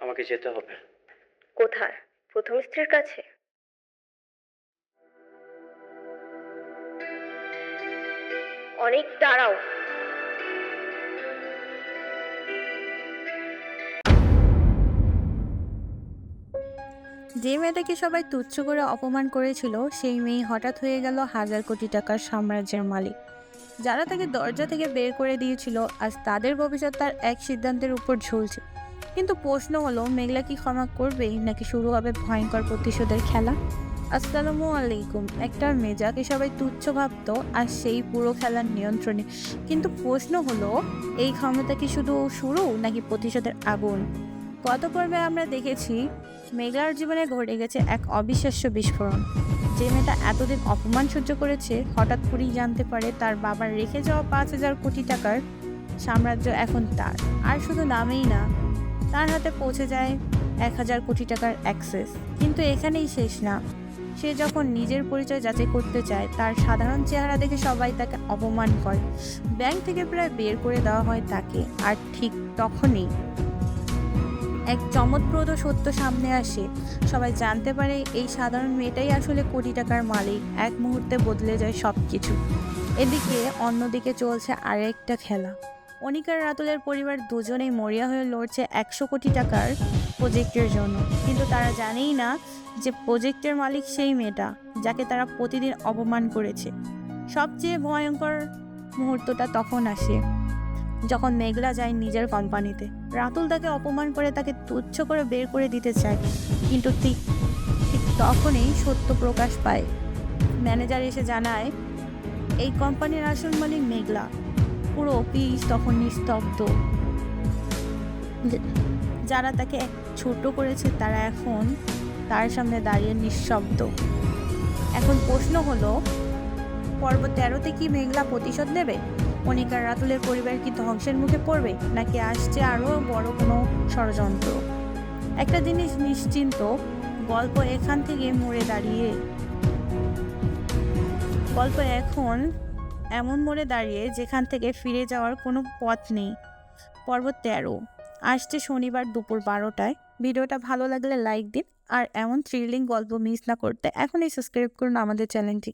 আমাকে যেতে হবে। কোথায়? প্রথম স্ত্রীর কাছে? অনেক দাঁড়াও। যে মেয়েটাকে সবাই তুচ্ছ করে অপমান করেছিল সেই মেয়ে হঠাৎ হয়ে গেল হাজার কোটি টাকার সাম্রাজ্যের মালিক। যারা তাকে দরজা থেকে বের করে দিয়েছিল আজ তাদের ভবিষ্যৎ তার এক সিদ্ধান্তের উপর ঝুলছে। কিন্তু প্রশ্ন হলো, মেঘলা কি ক্ষমা করবেই নাকি শুরু হবে ভয়ঙ্কর প্রতিশোধের খেলা? আসসালামু আলাইকুম। একটা মেয়ে যাকে সবাই তুচ্ছ ভাবতো আর সেই পুরো খেলার নিয়ন্ত্রণে। কিন্তু প্রশ্ন হলো, এই ক্ষমতা কি শুধু শুরু নাকি প্রতিশোধের আগুন? গত পর্বে আমরা দেখেছি মেঘলার জীবনে ঘটে গেছে এক অবিশ্বাস্য বিস্ফোরণ। যে মেয়েটা এতদিন অপমান সহ্য করেছে হঠাৎ করেই জানতে পারে তার বাবার রেখে যাওয়া 5,000 কোটি টাকার সাম্রাজ্য এখন তার। আর শুধু নামেই না, তার হাতে পৌঁছে যায় 1,000 কোটি টাকার অ্যাক্সেস। কিন্তু এখানেই শেষ না। সে যখন নিজের পরিচয় যাচাই করতে চায়, তার সাধারণ চেহারা দেখে সবাই তাকে অপমান করে। ব্যাংক থেকে প্রায় বের করে দেওয়া হয় তাকে। আর ঠিক তখনই এক চমকপ্রদ সত্য সামনে আসে। সবাই জানতে পারে এই সাধারণ মেয়েটাই আসলে কোটি টাকার মালিক। এক মুহূর্তে বদলে যায় সব কিছু। এদিকে অন্যদিকে চলছে আরেকটা খেলা। অনিকার রাতুলের পরিবার দুজনেই মরিয়া হয়ে লড়ছে 100 কোটি টাকার প্রজেক্টের জন্য। কিন্তু তারা জানেই না যে প্রজেক্টের মালিক সেই মেয়েটা যাকে তারা প্রতিদিন অপমান করেছে। সবচেয়ে ভয়ঙ্কর মুহূর্তটা তখন আসে যখন মেঘলা যায় নিজের কোম্পানিতে। রাতুল তাকে অপমান করে তাকে তুচ্ছ করে বের করে দিতে চায়। কিন্তু ঠিক ঠিক তখনই সত্য প্রকাশ পায়। ম্যানেজার এসে জানায় এই কোম্পানির আসল মালিক মেঘলা। পুরো অফিস তখন নিস্তব্ধ। যারা তাকে ছোট করেছে তারা এখন তার সামনে দাঁড়িয়ে নিঃশব্দ। এখন প্রশ্ন হলো, পর্ব 13তে কি মেঘলা প্রতিশোধ নেবে? অনিকার রাতুলের পরিবার কি ধ্বংসের মুখে পড়বে নাকি আসছে আরো বড় কোনো ষড়যন্ত্র? একটা জিনিস নিশ্চিন্ত, গল্প এখান থেকে মোড়ে দাঁড়িয়ে গল্প এখন এমন মোড়ে দাঁড়িয়ে যেখান থেকে ফিরে যাওয়ার কোনো পথ নেই। পর্ব 13 আসছে শনিবার দুপুর 12টায়। ভিডিওটা ভালো লাগলে লাইক দিন আর এমন থ্রিলিং গল্প মিস না করতে এখনই সাবস্ক্রাইব করুন আমাদের চ্যানেলটি।